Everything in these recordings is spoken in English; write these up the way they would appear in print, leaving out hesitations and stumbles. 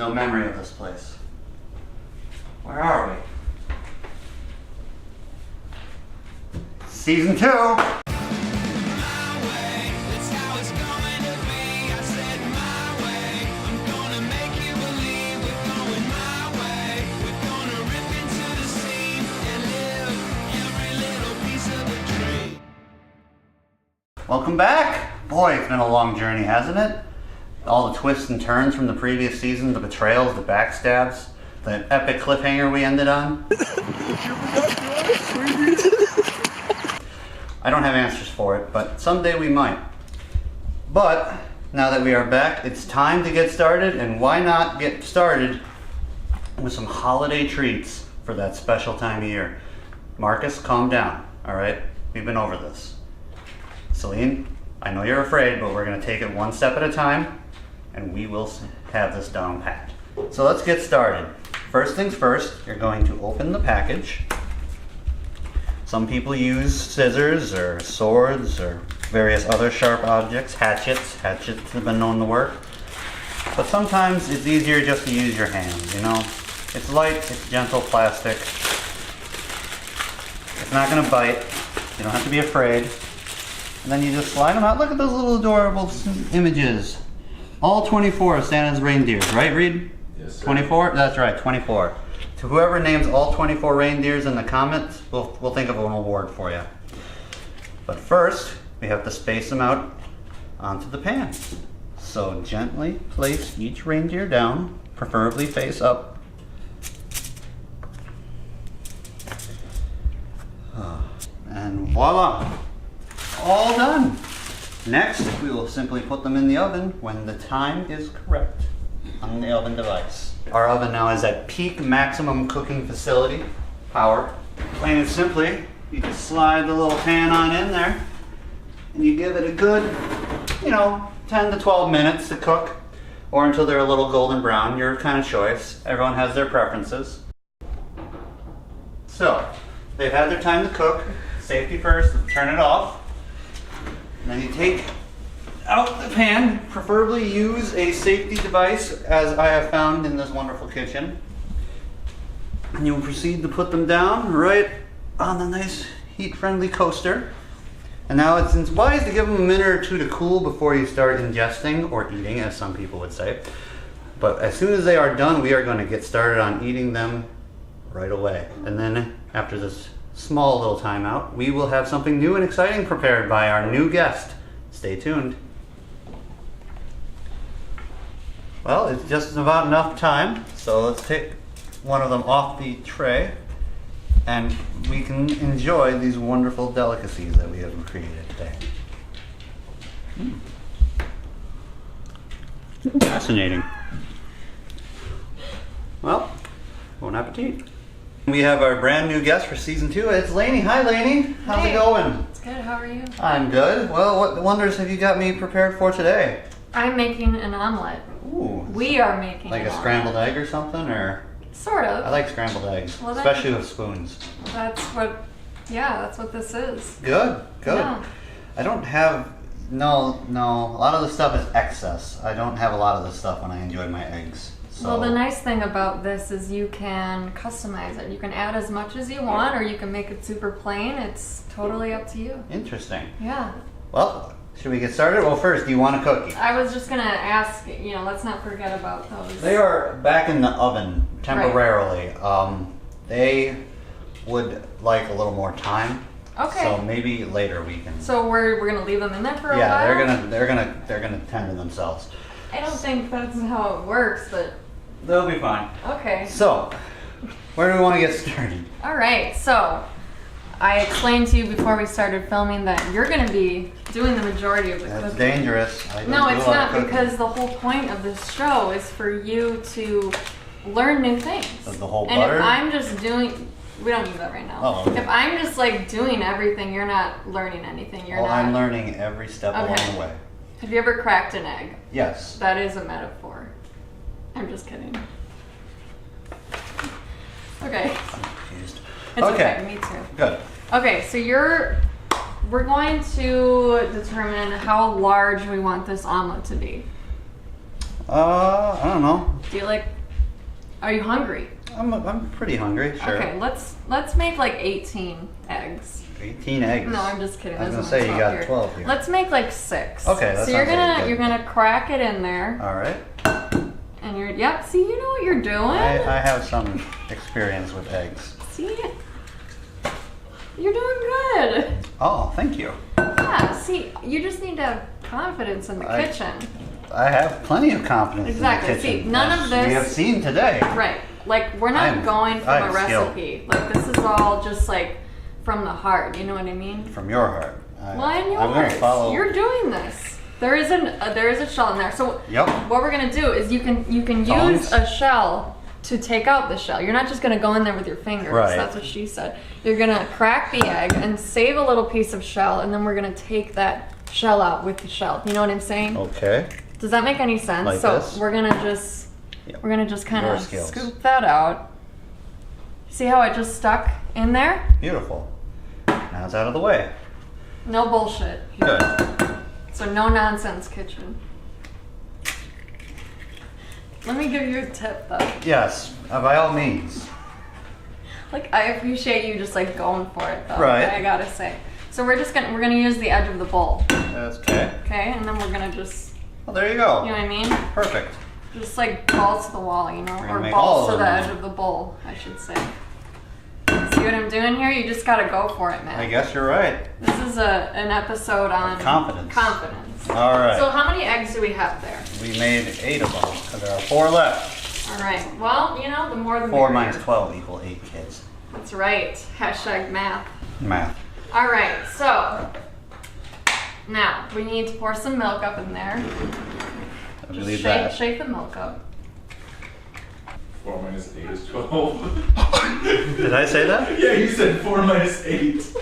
no memory of this place. Where are we? Season 2! Welcome back! Boy, it's been a long journey, hasn't it? All the twists and turns from the previous season, the betrayals, the backstabs, the epic cliffhanger we ended on. I don't have answers for it, but someday we might. But now that we are back, it's time to get started, and why not get started with some holiday treats for that special time of year. Marcus, calm down, all right? We've been over this. Celine, I know you're afraid, but we're gonna take it one step at a time, and we will have this down pat. So let's get started. First things first, you're going to open the package. Some people use scissors or swords or various other sharp objects, hatchets. Hatchets have been known to work. But sometimes it's easier just to use your hands, you know? It's light, it's gentle plastic. It's not gonna bite. You don't have to be afraid. And then you just slide them out. Look at those little adorable images. All 24 of Santa's reindeers, right, Reed? Yes, sir. 24? That's right, 24. To whoever names all 24 reindeers in the comments, we'll think of an award for you. But first, we have to space them out onto the pan. So gently place each reindeer down, preferably face up. And voila! All done. Next, we will simply put them in the oven when the time is correct on the oven device. Our oven now is at peak maximum cooking facility power. Plain and simply, you just slide the little pan on in there and you give it a good, 10 to 12 minutes to cook, or until they're a little golden brown, your kind of choice. Everyone has their preferences. So, they've had their time to cook. Safety first, turn it off. And then you take out the pan, preferably use a safety device as I have found in this wonderful kitchen. And you will proceed to put them down right on the nice heat-friendly coaster. And now it's wise to give them a minute or two to cool before you start ingesting or eating, as some people would say. But as soon as they are done, we are going to get started on eating them right away. And then after this small little timeout, we will have something new and exciting prepared by our new guest. Stay tuned. Well, it's just about enough time, so let's take one of them off the tray and we can enjoy these wonderful delicacies that we have created today. Fascinating. Well, bon appetit. We have our brand new guest for season 2. It's Lainey. Hi, Lainey. How's it going? It's good. How are you? I'm good. Well, what wonders have you got me prepared for today? I'm making an omelet. Ooh. We are making like an a scrambled egg or something, or? Sort of. I like scrambled eggs, Well, especially with spoons. That's what this is. Good. Yeah. I don't have, no, a lot of the stuff is excess. I don't have a lot of the stuff when I enjoy my eggs. So. Well, the nice thing about this is you can customize it. You can add as much as you want, or you can make it super plain. It's totally up to you. Interesting. Yeah. Well, should we get started? Well, first, do you want a cookie? I was just gonna ask, let's not forget about those. They are back in the oven temporarily. Right. They would like a little more time. Okay. So maybe later we can. So we're gonna leave them in there for a while? Yeah, they're gonna tend to themselves. I don't think that's how it works, but they'll be fine. Okay. So, where do we want to get started? All right. So, I explained to you before we started filming that you're going to be doing the majority of the cooking. That's dangerous. No, it's not, because the whole point of this show is for you to learn new things. Of the whole and butter? if I'm just doing, we don't do that right now. Oh, okay. If I'm just like doing everything, you're not learning anything. You're not. I'm learning every step along the way. Have you ever cracked an egg? Yes. That is a metaphor. I'm just kidding. Okay. I'm confused. It's okay. Me too. Good. Okay, so we're going to determine how large we want this omelet to be. I don't know. Do you like? Are you hungry? I'm pretty hungry. Sure. Okay, let's make like 18 eggs. 18 eggs. No, I'm just kidding. I was There's gonna only say you 12 got here. 12 here. Let's make like 6. Okay, that so you're sounds like a gonna good you're gonna crack it in there, All right. and you're yep. See, you know what you're doing. I have some experience with eggs. See, you're doing good. Oh, thank you. Yeah. See, you just need to have confidence in the kitchen. I have plenty of confidence Exactly. in the kitchen. See, none of this. We have seen today. Right. Like we're not going from a I'm skilled. recipe. Like this is all just like from the heart. You know what I mean? From your heart. Well, and yours. I'm gonna follow. You're doing this. There is a shell in there. So Yep. what we're gonna do is you can Tongs. use a shell to take out the shell. You're not just gonna go in there with your fingers. Right. That's what she said. You're gonna crack the egg and save a little piece of shell, and then we're gonna take that shell out with the shell. You know what I'm saying? Okay. Does that make any sense? Like so this? we're gonna just kind Your of skills. scoop that out. See how it just stuck in there? Beautiful. Now it's out of the way. No bullshit. Good. So no nonsense kitchen. Let me give you a tip though. Yes, by all means. Like I appreciate you just like going for it though. Right. I gotta say. So we're gonna use the edge of the bowl. That's okay. Okay, and then we're gonna just, Well, there you go. you know what I mean? Perfect. Just like balls to the wall, you know, We're gonna or make all balls to of the them. edge of the bowl, I should say. See what I'm doing here? You just gotta go for it, man. I guess you're right. This is an episode on Confidence. Confidence. All right. So how many eggs do we have there? We made 8 of them, because there are 4 left. All right. Well, you know, the more the 4 merrier. minus 12 equal 8 kids. That's right. Hashtag math. Math. All right. So now we need to pour some milk up in there. I Just believe shake, that. shake the milk up. 4 minus 8 is 12. Did I say that? Yeah, you said 4 minus 8.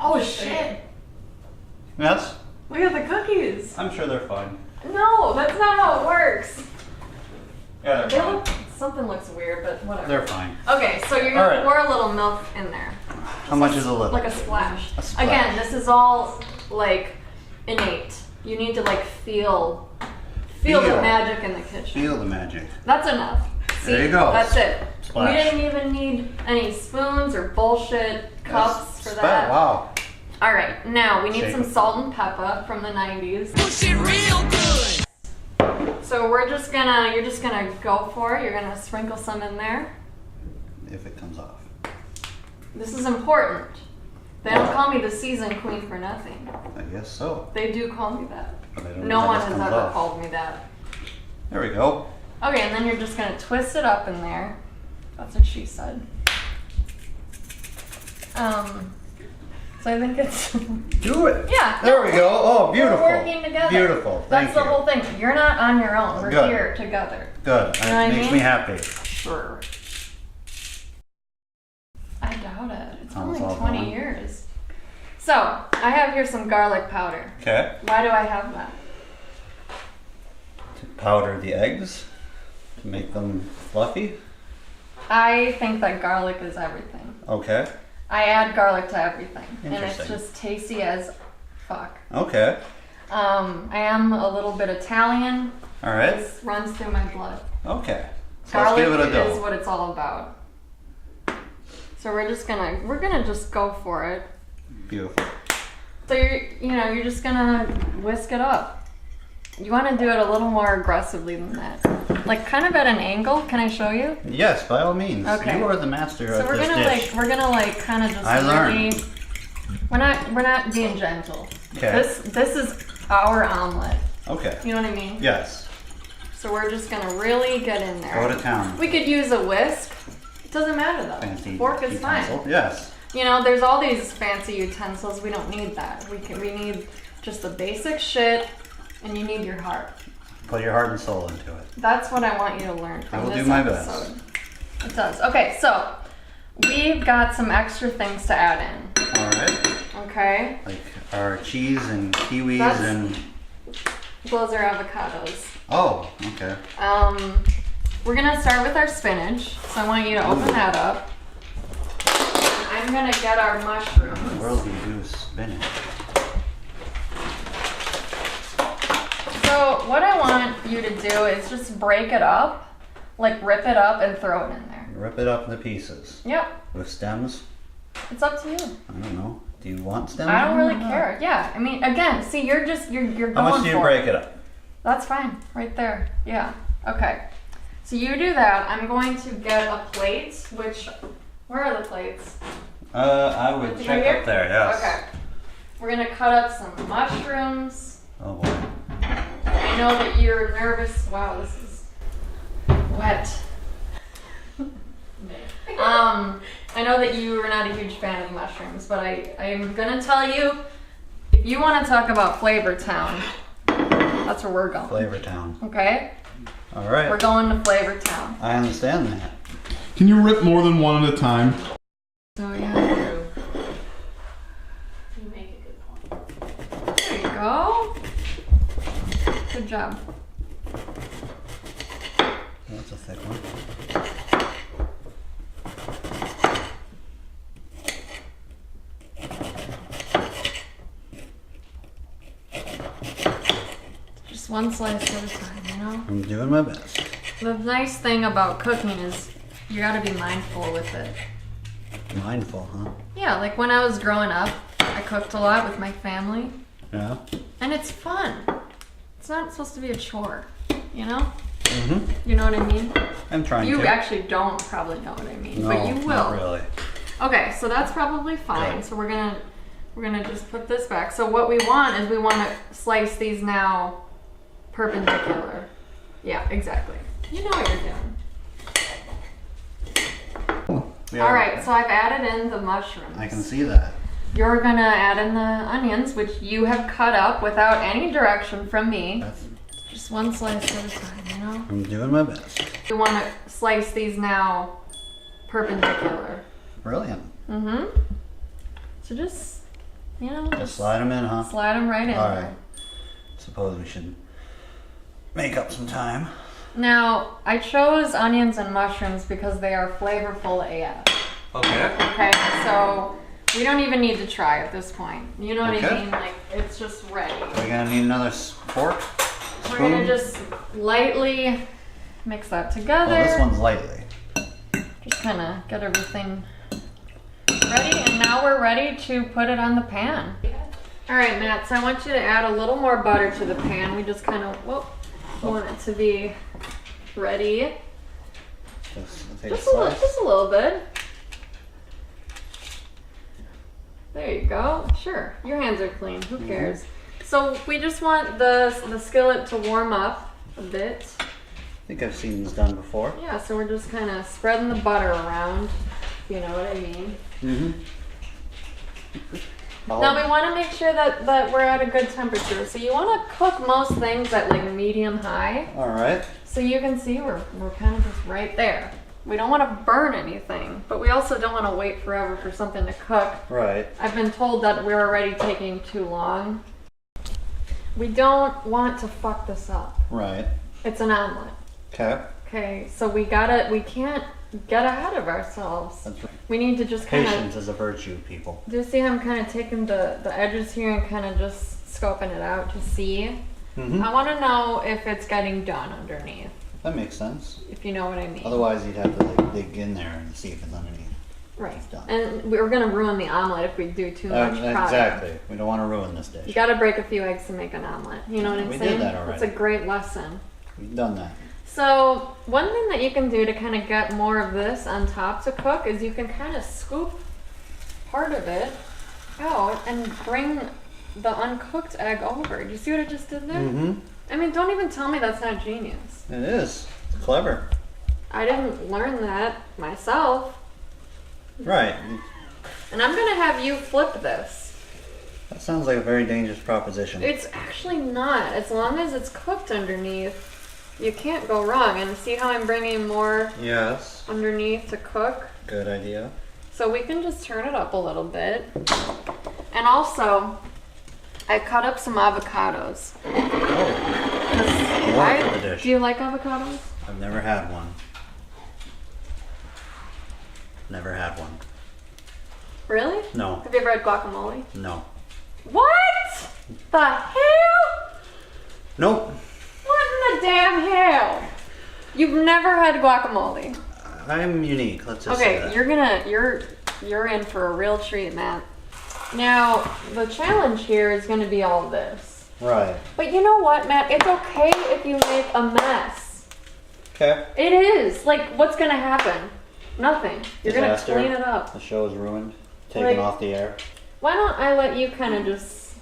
Oh shit! Yes. Look at the cookies. I'm sure they're fine. No, that's not how it works. Yeah, They look, something looks weird, but whatever. They're fine. Okay, so you're gonna All right. pour a little milk in there. How much is a little? Like a splash. A splash. Again, this is all like innate. You need to like feel the Feel. magic in the kitchen. Feel the magic. That's enough. See, There you go. That's it. Splash. We didn't even need any spoons or bullshit cups for that. Wow. All right, now we need Shake some it. salt and pepper from the 90s. Push it real good. So you're just gonna go for it. You're gonna sprinkle some in there. If it comes off. This is important. They don't call me the seasoned queen for nothing. I guess so. They do call me that. But I don't No know how one this has comes ever off. called me that. There we go. Okay, and then you're just gonna twist it up in there. That's what she said. So I think it's Do it. yeah. There we go. Oh, beautiful. We're working together. Beautiful. Thank That's the you. whole thing. You're not on your own. We're Good. here together. Good. You know what I It makes mean? me happy. Sure. I doubt it. It's Oh, only it's all 20 gone. years. So I have here some garlic powder. Okay. Why do I have that? To powder the eggs. To make them fluffy. I think that garlic is everything. Okay. I add garlic to everything, and it's Interesting. just tasty as fuck. Okay. I am a little bit Italian. All right. This runs through my blood. Okay. So Garlic let's give it a is go. what it's all about. So we're gonna just go for it. Beautiful. So you're just gonna whisk it up. You want to do it a little more aggressively than that, like kind of at an angle. Can I show you? Yes, by all means. Okay. You are the master So of we're this gonna dish. kind of just I really. learned. We're not being gentle. Okay. This is our omelet. Okay. You know what I mean? Yes. So we're just gonna really get in there. Go to town. We could use a whisk. It doesn't matter though. Fancy Fork is utensil. fine. Yes. You know, there's all these fancy utensils. We don't need that. We need just the basic shit, and you need your heart. Put your heart and soul into it. That's what I want you to learn from I will this do my episode. best. It does. Okay, so we've got some extra things to add in. All right. Okay, Like our cheese and kiwis That's- and. those are avocados. Oh, okay. We're gonna start with our spinach. So I want you to open that up. I'm gonna get our mushrooms. What in the world do you do with spinach? So what I want you to do is just break it up, like rip it up and throw it in there. Rip it up into pieces. Yep. With stems? It's up to you. I don't know. Do you want stems? I don't in really there or not? care. Yeah. I mean, again, see, you're going for it. How much do you break it up? That's fine. Right there. Yeah. Okay. So you do that. I'm going to get a plate, which, where are the plates? I would Right check here? up there, yes. Okay. We're going to cut up some mushrooms. Oh boy. I know that you're nervous. Wow, this is wet. I know that you are not a huge fan of mushrooms, but I am gonna tell you, if you want to talk about Flavor Town, that's where we're going. Flavor Town. Okay? All right. We're going to Flavor Town. I understand that. Can you rip more than one at a time? So yeah. You make a good point. There you go. Good job. That's a thick one. Just one slice at a time, you know? I'm doing my best. The nice thing about cooking is you gotta be mindful with it. Mindful, huh? Yeah, like when I was growing up, I cooked a lot with my family, Yeah. and it's fun. It's not supposed to be a chore, you know? Mm-hmm. You know what I mean? I'm trying You to. actually don't probably know what I mean, No, but you will. not really. Okay, so that's probably fine. Good. So we're gonna just put this back. So what we want is we want to slice these now perpendicular. Yeah, exactly. You know what you're doing. We All are- right, so I've added in the mushrooms. I can see that. You're gonna add in the onions, which you have cut up without any direction from me. That's, Just one slice at a time, you know? I'm doing my best. We want to slice these now perpendicular. Brilliant. Mm-hmm. So just, you know, Just slide them in, huh? slide them right in All there. right. Suppose we should make up some time. Now, I chose onions and mushrooms because they are flavorful AF. Okay. Okay, so we don't even need to try at this point. You know what I Okay. mean? Like, it's just ready. We're gonna need another fork. We're gonna Spoon? just lightly mix that Oh, together. this one's lightly. Just kind of get everything ready, and now we're ready to put it on the pan. All right, Matt, so I want you to add a little more butter to the pan. We just kind of want it to be ready. Take Just a little bit. There you go. Sure, your hands are clean. Who cares? So we just want the skillet to warm up a bit. I think I've seen this done before. Yeah, so we're just kind of spreading the butter around, if you know what I mean. Mm-hmm. Now we want to make sure that we're at a good temperature. So you want to cook most things at like medium high. All right. So you can see we're kind of just right there. We don't want to burn anything, but we also don't want to wait forever for something to cook. Right. I've been told that we're already taking too long. We don't want to fuck this up. Right. It's an omelet. Okay. Okay, so we can't get ahead of ourselves. That's right. We need to just kind of, Patience is a virtue, people. do you see how I'm kind of taking the edges here and kind of just scoping it out to see? Mm-hmm. I want to know if it's getting done underneath, That makes sense. if you know what I mean. Otherwise, you'd have to like dig in there and see if it's underneath. Right. done. And we're going to ruin the omelet if we do too much product. Exactly. We don't want to ruin this You dish. got to break a few eggs to make an omelet. You know what I'm We saying? did that already. It's a great lesson. We've done that. So one thing that you can do to kind of get more of this on top to cook is you can kind of scoop part of it out and bring the uncooked egg over. Do you see what I just did there? Mm-hmm. I mean, don't even tell me that's not genius. It is. It's clever. I didn't learn that myself. Right. And I'm going to have you flip this. That sounds like a very dangerous proposition. It's actually not. As long as it's cooked underneath, you can't go wrong. And see how I'm bringing more Yes. underneath to cook? Good idea. So we can just turn it up a little bit. And also, I cut up some avocados. Oh, more I- for the dish. Do you like avocados? I've never had one. Never had one. Really? No. Have you ever had guacamole? No. What? The hell? Nope. What in the damn hell? You've never had guacamole. I'm unique. Let's just say Okay, that. you're in for a real treat, Matt. Now, the challenge here is gonna be all this. Right. But you know what, Matt? It's okay if you make a mess. Okay. It is. Like, what's gonna happen? Nothing. You're Disaster. gonna clean it up. The show is ruined. Taken Like- off the air. Why don't I let you kind of just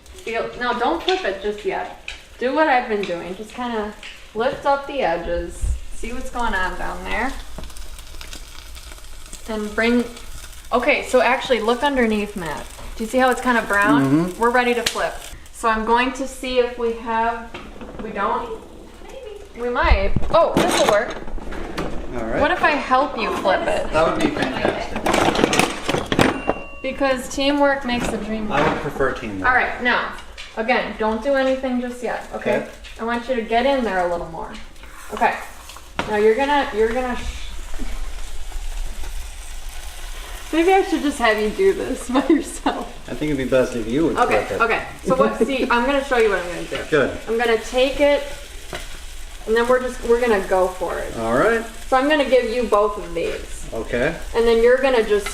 feel... No, don't flip it just yet. Do what I've been doing. Just kind of lift up the edges. See what's going on down there. And bring... Okay, so actually look underneath, Matt. Do you see how it's kind of brown? Mm-hmm. We're ready to flip. So I'm going to see if we have... We don't? Maybe. We might. Oh, this will work. All right. What if I help you flip it? That would be fantastic. Because teamwork makes the dream work. I would prefer teamwork. All right, now, again, don't do anything just yet, okay? Okay. I want you to get in there a little more. Okay. Now maybe I should just have you do this by yourself. I think it'd be best if you would Okay, flip it. okay. So see, I'm gonna show you what I'm gonna do. Good. I'm gonna take it, and then we're gonna go for it. All right. So I'm gonna give you both of these, Okay. and then you're gonna just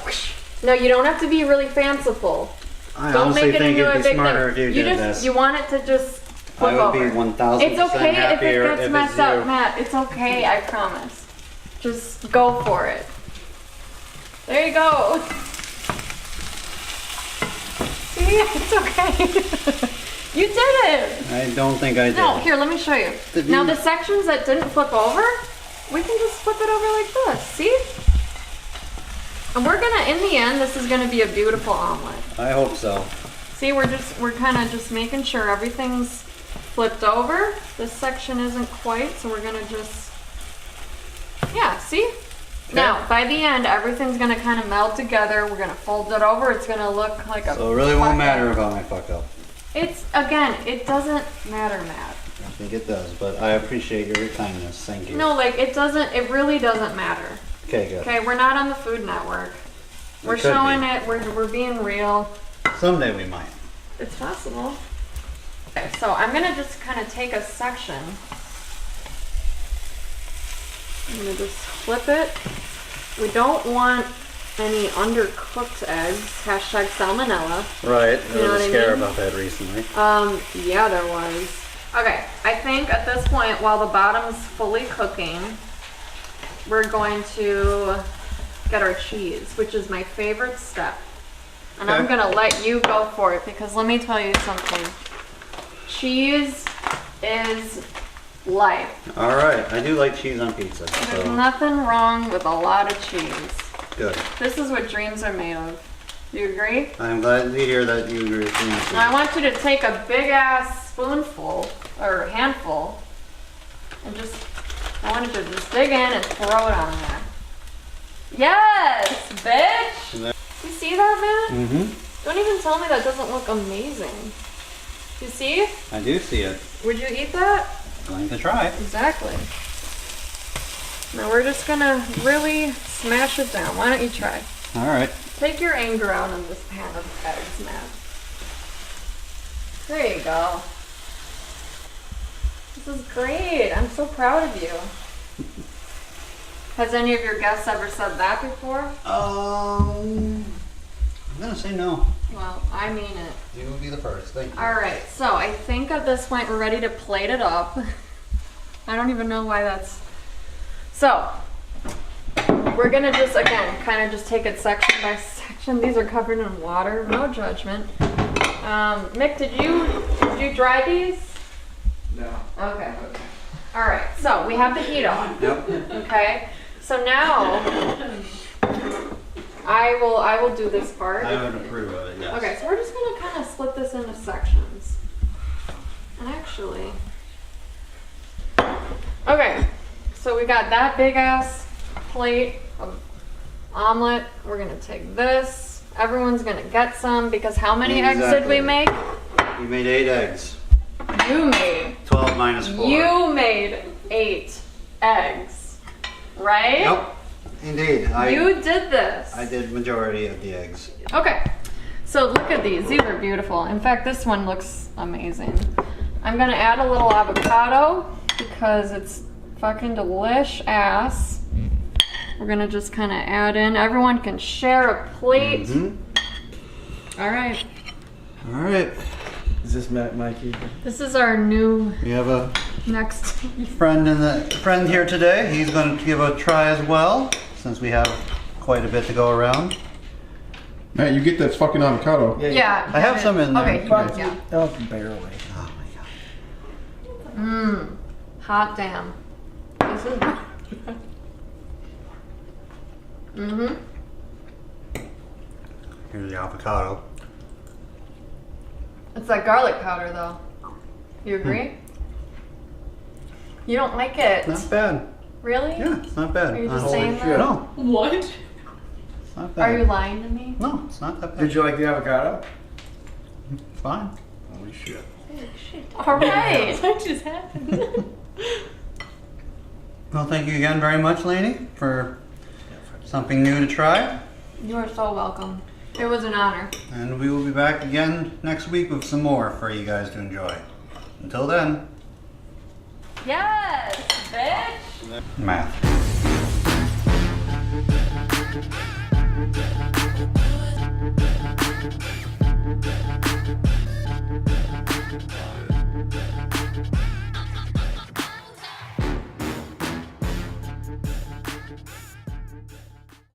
whoosh. No, you don't have to be really fanciful. I Don't honestly make it think into it'd a be big smarter thing. if you did this. You want it to just flip I would over. be 1,000% It's okay if happier it gets if messed it's up, you. Matt. It's okay, I promise. Just go for it. There you go. See, it's okay. You did it. I don't think I did. No, here, let me show you. Did Now you- the sections that didn't flip over, we can just flip it over like this. See? And we're gonna, in the end, this is gonna be a beautiful omelet. I hope so. See, we're kind of just making sure everything's flipped over. This section isn't quite, so we're gonna just, yeah, see? Now, by the end, everything's gonna kind of melt together. We're gonna fold it over. It's gonna look like a... So it really won't matter about my fuck up. It's, again, it doesn't matter, Matt. I think it does, but I appreciate your kindness. Thank you. No, like, it really doesn't matter. Okay, good. Okay, we're not on the Food Network. We're could showing be. it, we're being real. Someday we might. It's possible. Okay, so I'm gonna just kind of take a section. I'm gonna just flip it. We don't want any undercooked eggs. Hashtag salmonella. Right. You There know was what a I scare mean? about that recently. Yeah, there was. Okay, I think at this point, while the bottom's fully cooking, we're going to get our cheese, which is my favorite step. And I'm Okay. gonna let you go for it because let me tell you something. Cheese is life. All right. I do like cheese on pizza. There's So nothing wrong with a lot of cheese. good. This is what dreams are made of. Do you agree? I'm glad to hear that you agree with me. Now I want you to take a big ass spoonful or handful and I want you to just dig in and throw it on there. Yes, bitch! You see that, man? Mm-hmm. Don't even tell me that doesn't look amazing. You see? I do see it. Would you eat that? Going to try. Exactly. Now we're just gonna really smash it down. Why don't you try? All right. Take your anger out on this pan of eggs, Matt. There you go. This is great. I'm so proud of you. Has any of your guests ever said that before? I'm gonna say no. Well, I mean it. You will be the first. Thank you. All right, so I think at this point we're ready to plate it up. I don't even know why that's... So, we're gonna just, again, kind of just take it section by section. These are covered in water, no judgment. Mick, did you dry these? No. Okay. All right, so we have the heat on. Yep. Okay, so now I will do this part. I would approve of it. Yes. Okay, so we're just gonna kind of split this into sections. And actually, okay, so we got that big ass plate of omelet. We're gonna take this. Everyone's gonna get some because how many eggs did we Exactly. make? You made 8 eggs. You made. 12 minus 4. You made 8 eggs, right? Yep. Indeed. You did this. I did majority of the eggs. Okay, so look at these. These are beautiful. In fact, this one looks amazing. I'm gonna add a little avocado because it's fucking delish-ass. We're gonna just kind of add in. Everyone can share a plate. All right. All right. Is this Mikey? This is our new We have a next. friend here today. He's going to give a try as well, since we have quite a bit to go around. Matt, you get that fucking avocado. Yeah. I have some in there. Okay. Okay. Yeah. Oh, barely. Oh my god. Hot damn. This is. Here's the avocado. It's like garlic powder, though. You agree? You don't like it? Not bad. Really? Yeah, it's not bad. Are you just Holy saying shit. that? No, What? it's not bad. Are you lying to me? No, it's not that bad. Did you like the avocado? It's fine. Holy shit. All right. What just happened? Well, thank you again very much, Lainey, for something new to try. You are so welcome. It was an honor. And we will be back again next week with some more for you guys to enjoy. Until then, Yes, bitch. math.